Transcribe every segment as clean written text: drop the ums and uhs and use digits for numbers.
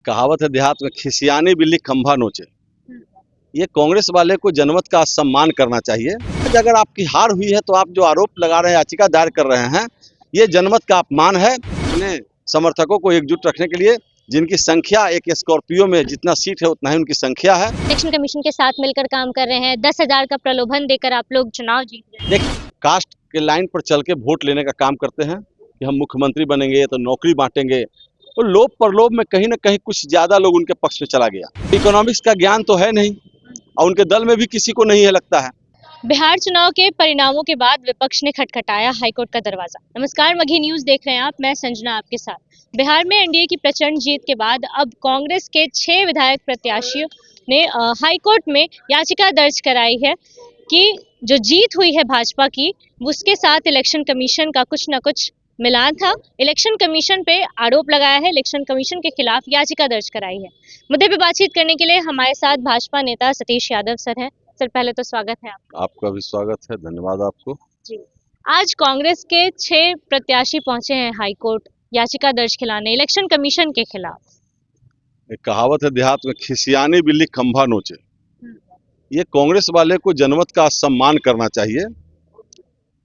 कहावत है देहात में, खिसियानी बिल्ली खंभा नोचे। ये कांग्रेस वाले को जनमत का सम्मान करना चाहिए। अगर आपकी हार हुई है तो आप जो आरोप लगा रहे हैं, याचिका दायर कर रहे हैं, ये जनमत का अपमान है। अपने समर्थकों को एकजुट रखने के लिए, जिनकी संख्या एक स्कॉर्पियो में जितना सीट है उतना ही उनकी संख्या है। इलेक्शन कमीशन के साथ मिलकर काम कर रहे हैं। 10,000 का प्रलोभन देकर आप लोग चुनाव जीत रहे हैं। देखिए, कास्ट के लाइन पर चल के वोट लेने का काम करते हैं कि हम मुख्यमंत्री बनेंगे तो नौकरी बांटेंगे। तो लोभ प्रलोभ में कहीं ना कहीं कुछ ज्यादा लोग उनके पक्ष में चला गया। इकोनॉमिक्स का ज्ञान तो है नहीं और उनके दल में भी किसी को नहीं है, लगता है। बिहार चुनाव के परिणामों के बाद विपक्ष ने खटखटाया हाईकोर्ट का दरवाजा। नमस्कार, मघी न्यूज देख रहे हैं आप, मैं संजना आपके साथ। बिहार में एनडीए की प्रचंड जीत के बाद अब कांग्रेस के 6 विधायक प्रत्याशियों ने हाईकोर्ट में याचिका दर्ज कराई है कि जो जीत हुई है भाजपा की, उसके साथ इलेक्शन कमीशन का कुछ न कुछ मिलान था। इलेक्शन कमीशन पे आरोप लगाया है, इलेक्शन कमीशन के खिलाफ याचिका दर्ज कराई है। मुद्दे पे बातचीत करने के लिए हमारे साथ भाजपा नेता सतीश यादव सर हैं। सर, पहले तो स्वागत है आपका भी स्वागत है, धन्यवाद आपको जी। आज कांग्रेस के 6 प्रत्याशी पहुंचे हैं हाईकोर्ट याचिका दर्ज खिलाने इलेक्शन कमीशन के खिलाफ। एक कहावत है देहात में, खिसियानी बिल्ली खंभा नोचे। ये कांग्रेस वाले को जनमत का सम्मान करना चाहिए।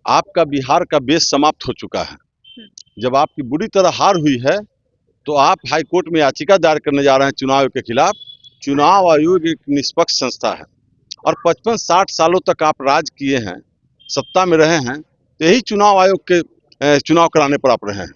आपका बिहार का बेस समाप्त हो चुका है। जब आपकी बुरी तरह हार हुई है तो आप हाईकोर्ट में याचिका दायर करने जा रहे हैं चुनाव आयोग के खिलाफ। चुनाव आयोग एक निष्पक्ष संस्था है और 55-60 सालों तक आप राज किए हैं, सत्ता में रहे हैं, तो यही चुनाव आयोग के चुनाव कराने पर आप रहे हैं।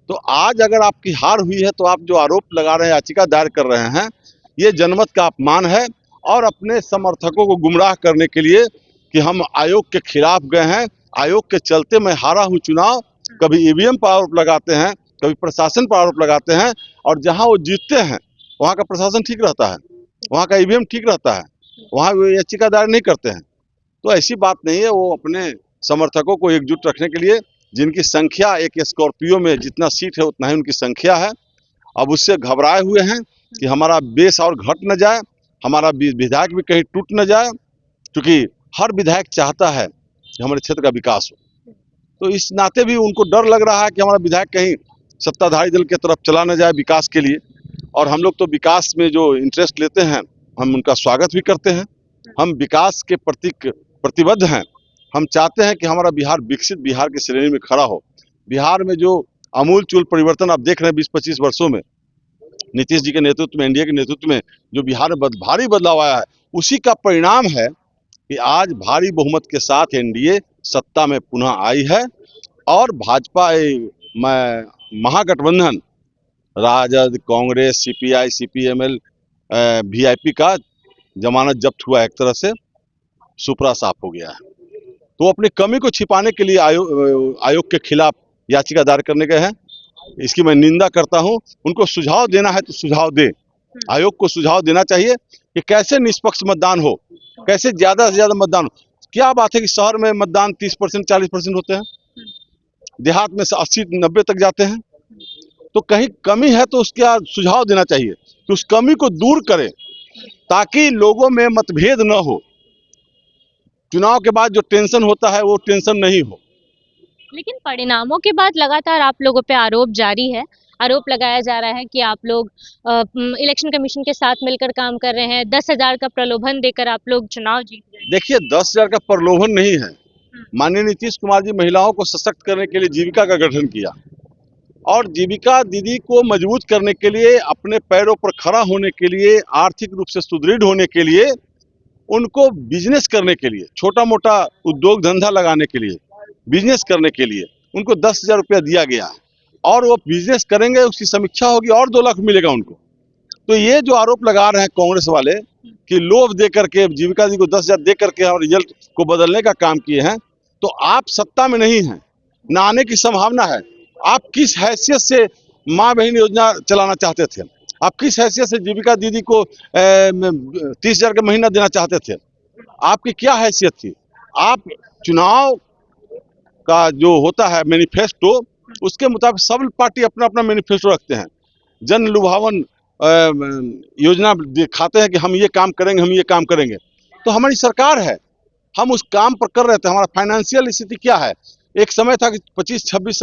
तो आज अगर आपकी हार हुई है तो आप जो आरोप लगा रहे हैं, याचिका दायर कर रहे हैं, ये जनमत का अपमान है। और अपने समर्थकों को गुमराह करने के लिए कि हम आयोग के खिलाफ गए हैं, आयोग के चलते मैं हारा हूँ चुनाव, कभी ईवीएम पर आरोप लगाते हैं, कभी प्रशासन पर आरोप लगाते हैं, और जहां वो जीतते हैं वहां का प्रशासन ठीक रहता है, वहां का ईवीएम ठीक रहता है, वहां वो याचिका दायर नहीं करते हैं। तो ऐसी बात नहीं है। वो अपने समर्थकों को एकजुट रखने के लिए, जिनकी संख्या एक स्कॉर्पियो में जितना सीट है उतना ही उनकी संख्या है, अब उससे घबराए हुए हैं कि हमारा बेस और घट न जाए, हमारा विधायक भी कहीं टूट न जाए, क्योंकि हर विधायक चाहता है कि हमारे क्षेत्र का विकास हो। तो इस नाते भी उनको डर लग रहा है कि हमारा विधायक कहीं सत्ताधारी दल की तरफ चला न जाए विकास के लिए। और हम लोग तो विकास में जो इंटरेस्ट लेते हैं, हम उनका स्वागत भी करते हैं। हम विकास के प्रति प्रतिबद्ध हैं। हम चाहते हैं कि हमारा बिहार विकसित बिहार की श्रेणी में खड़ा हो। बिहार में जो आमूलचूल परिवर्तन आप देख रहे हैं 20-25 वर्षों में, नीतीश जी के नेतृत्व में, एनडीए के नेतृत्व में जो बिहार में भारी बदलाव आया है, उसी का परिणाम है कि आज भारी बहुमत के साथ एनडीए सत्ता में पुनः आई है। और भाजपा महागठबंधन Rajad, Congress, CPI, CPML, VIP का जमानत जब्त हुआ, एक तरह से सुपरा साफ हो गया है। तो अपनी कमी को छिपाने के लिए आयोग के खिलाफ याचिका दायर करने गए हैं। इसकी मैं निंदा करता हूं। उनको सुझाव देना है तो सुझाव दे। आयोग को सुझाव देना चाहिए कि कैसे निष्पक्ष मतदान हो, कैसे ज्यादा से ज्यादा मतदान हो। क्या बात है कि शहर में मतदान 30%, 40% होते हैं, देहात में 80-90 तक जाते हैं। तो कहीं कमी है तो उसका सुझाव देना चाहिए कि उस कमी को दूर करें, ताकि लोगों में मतभेद न हो। चुनाव के बाद जो टेंशन होता है वो टेंशन नहीं हो। लेकिन परिणामों के बाद लगातार आप लोगों पे आरोप जारी है। आरोप लगाया जा रहा है कि आप लोग इलेक्शन कमीशन के साथ मिलकर काम कर रहे हैं। 10,000 का प्रलोभन देकर आप लोग चुनाव जीत रहे हैं। देखिए, 10,000 का प्रलोभन नहीं है। माननीय नीतीश कुमार जी महिलाओं को सशक्त करने के लिए जीविका का गठन किया, और जीविका दीदी को मजबूत करने के लिए, अपने पैरों पर खड़ा होने के लिए, आर्थिक रूप से सुदृढ़ होने के लिए, उनको बिजनेस करने के लिए, छोटा मोटा उद्योग धंधा लगाने के लिए, बिजनेस करने के लिए उनको 10,000 रुपया दिया गया है। और वो बिजनेस करेंगे, उसकी समीक्षा होगी और 2 लाख मिलेगा उनको। तो ये जो आरोप लगा रहे हैं कांग्रेस वाले कि लोभ दे करके जीविका दी को 10,000 दे करके और रिजल्ट को बदलने का काम किए हैं, तो आप सत्ता में नहीं हैं, न आने की संभावना है। आप किस हैसियत से माँ बहन योजना चलाना चाहते थे? आप किस हैसियत से जीविका दीदी को 30,000 का महीना देना चाहते थे? आपकी क्या हैसियत थी? आप चुनाव का जो होता है मैनिफेस्टो, उसके मुताबिक सब पार्टी अपना अपना मैनिफेस्टो रखते हैं, जन लुभावन योजना दिखाते हैं कि हम ये काम करेंगे, हम ये काम करेंगे। तो हमारी सरकार है, हम उस काम पर कर रहे थे। हमारा फाइनेंशियल स्थिति क्या है? एक समय था कि 25, 26,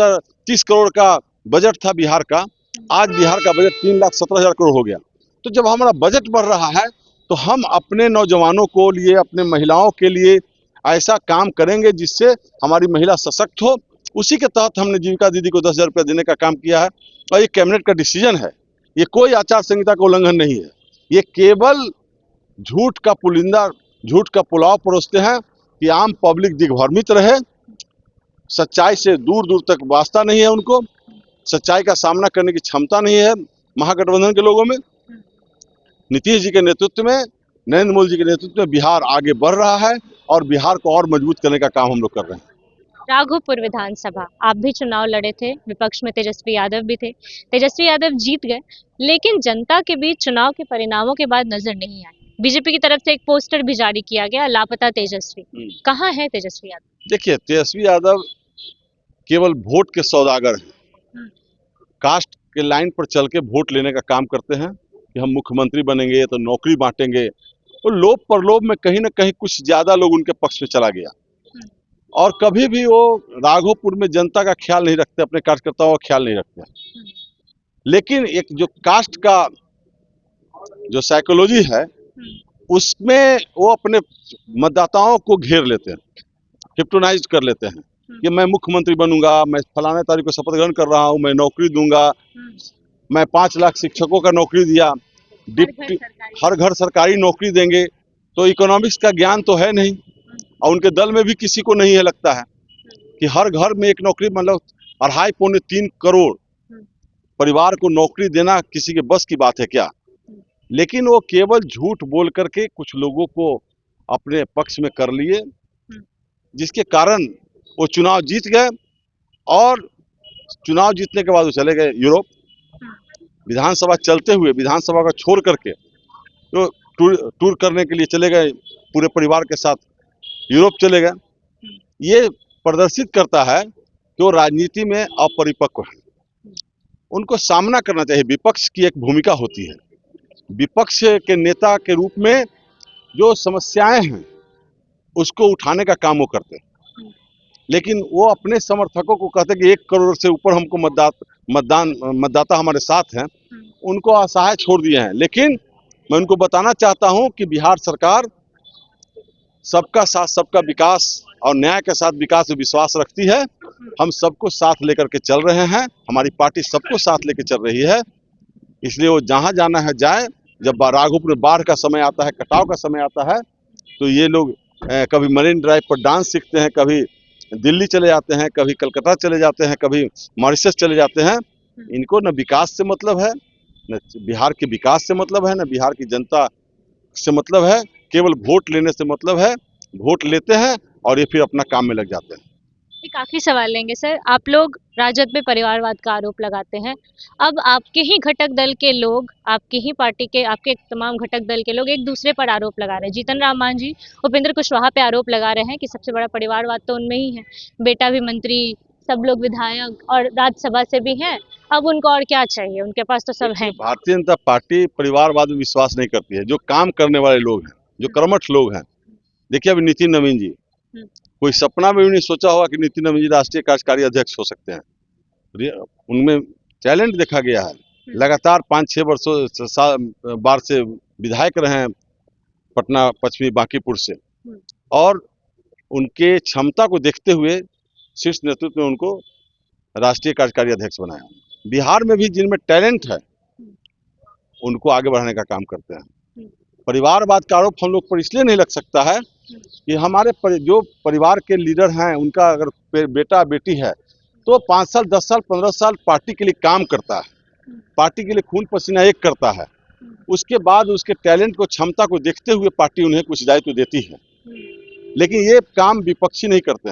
30 करोड़ का बजट था बिहार का, आज बिहार का बजट 3,17,000 करोड़ हो गया। तो जब हमारा बजट बढ़ रहा है तो हम अपने नौजवानों को लिए, अपने महिलाओं के लिए ऐसा काम करेंगे जिससे हमारी महिला सशक्त हो। उसी के तहत हमने जीविका दीदी को 10,000 रुपया देने का काम किया है और ये कैबिनेट का डिसीजन है। ये कोई आचार संहिता का उल्लंघन नहीं है। ये केवल झूठ का पुलिंदा, झूठ का पुलाव परोसते हैं कि आम पब्लिक दिग्भ्रमित रहे। सच्चाई से दूर दूर तक वास्ता नहीं है उनको, सच्चाई का सामना करने की क्षमता नहीं है महागठबंधन के लोगों में। नीतीश जी के नेतृत्व में, नरेंद्र मोदी जी के नेतृत्व में बिहार आगे बढ़ रहा है और बिहार को और मजबूत करने का काम हम लोग कर रहे हैं। राघोपुर विधानसभा आप भी चुनाव लड़े थे, विपक्ष में तेजस्वी यादव भी थे। तेजस्वी यादव जीत गए, लेकिन जनता के बीच चुनाव के परिणामों के बाद नजर नहीं आए। बीजेपी की तरफ से एक पोस्टर भी जारी किया गया, लापता तेजस्वी। कहाँ है तेजस्वी यादव? देखिए, तेजस्वी यादव केवल वोट के सौदागर हैं। कास्ट के लाइन पर चल के वोट लेने का काम करते हैं कि हम मुख्यमंत्री बनेंगे तो नौकरी बांटेंगे। तो लोभ प्रलोभ में कहीं ना कहीं कुछ ज्यादा लोग उनके पक्ष में चला गया और कभी भी वो राघोपुर में जनता का ख्याल नहीं रखते, अपने कार्यकर्ताओं का ख्याल नहीं रखते। लेकिन एक जो कास्ट का जो साइकोलॉजी है उसमें वो अपने मतदाताओं को घेर लेते हैं, हिप्नोटाइज कर लेते हैं कि मैं मुख्यमंत्री बनूंगा, मैं फलाने तारीख को शपथ ग्रहण कर रहा हूं, मैं नौकरी दूंगा, मैं 5 लाख शिक्षकों का नौकरी दिया, डिप्टी हर घर सरकारी नौकरी देंगे। तो इकोनॉमिक्स का ज्ञान तो है नहीं और उनके दल में भी किसी को नहीं है, लगता है कि हर घर में एक नौकरी, मतलब 2.5-3 करोड़ परिवार को नौकरी देना किसी के बस की बात है क्या? लेकिन वो केवल झूठ बोल करके कुछ लोगों को अपने पक्ष में कर लिए, जिसके कारण वो चुनाव जीत गए और चुनाव जीतने के बाद वो चले गए यूरोप। विधानसभा चलते हुए, विधानसभा का छोड़ करके तो टूर करने के लिए चले गए, पूरे परिवार के साथ यूरोप चले गए। ये प्रदर्शित करता है कि वो राजनीति में अपरिपक्व है। उनको सामना करना चाहिए। विपक्ष की एक भूमिका होती है, विपक्ष के नेता के रूप में जो समस्याएं हैं उसको उठाने का काम वो करते हैं। लेकिन वो अपने समर्थकों को कहते कि 1 करोड़ से ऊपर हमको मतदाता हमारे साथ हैं, उनको असहाय छोड़ दिए हैं। लेकिन मैं उनको बताना चाहता हूं कि बिहार सरकार सबका साथ सबका विकास और न्याय के साथ विकास में विश्वास रखती है। हम सबको साथ लेकर के चल रहे हैं, हमारी पार्टी सबको साथ लेकर चल रही है। इसलिए वो जहां जाना है जाए। जब राघोपुर में बाढ़ का समय आता है, कटाव का समय आता है, तो ये लोग कभी मरीन ड्राइव पर डांस सीखते हैं, कभी दिल्ली चले जाते हैं, कभी कलकत्ता चले जाते हैं, कभी मॉरिशस चले जाते हैं। इनको न विकास से मतलब है, न बिहार के विकास से मतलब है, न बिहार की जनता से मतलब है। केवल वोट लेने से मतलब है। वोट लेते हैं और ये फिर अपना काम में लग जाते हैं। एक आखिरी सवाल लेंगे सर। आप लोग राजद पे परिवारवाद का आरोप लगाते हैं। अब आपके ही घटक दल के लोग, आपकी ही पार्टी के, आपके तमाम घटक दल के लोग एक दूसरे पर आरोप लगा रहे हैं। जीतन राम मांझी उपेंद्र कुशवाहा पे आरोप लगा रहे हैं कि सबसे बड़ा परिवारवाद तो उनमें ही है। बेटा भी मंत्री, सब लोग विधायक और राज्यसभा से भी हैं। अब उनको और क्या चाहिए? उनके पास तो सब है। भारतीय जनता पार्टी परिवारवाद में विश्वास नहीं करती है। जो काम करने वाले लोग हैं, जो कर्मठ लोग हैं, देखिए अभी नितिन नवीन जी, कोई सपना में भी नहीं सोचा होगा कि नितिन नवीन जी राष्ट्रीय कार्यकारी अध्यक्ष हो सकते हैं। उनमें टैलेंट देखा गया है। लगातार 5-6 बार से विधायक रहे हैं पटना पश्चिमी बांकीपुर से, और उनके क्षमता को देखते हुए शीर्ष नेतृत्व ने उनको राष्ट्रीय कार्यकारी अध्यक्ष बनाया। बिहार में भी जिनमें टैलेंट है उनको आगे बढ़ाने का काम करते हैं। परिवारवाद का आरोप हम लोग पर इसलिए नहीं लग सकता है कि हमारे जो परिवार के लीडर हैं, उनका अगर बेटा बेटी है तो 5 साल 10 साल 15 साल पार्टी के लिए काम करता है, पार्टी के लिए खून पसीना एक करता है। उसके बाद उसके टैलेंट को, क्षमता को देखते हुए पार्टी उन्हें कुछ दायित्व देती है। लेकिन ये काम विपक्षी नहीं करते हैं।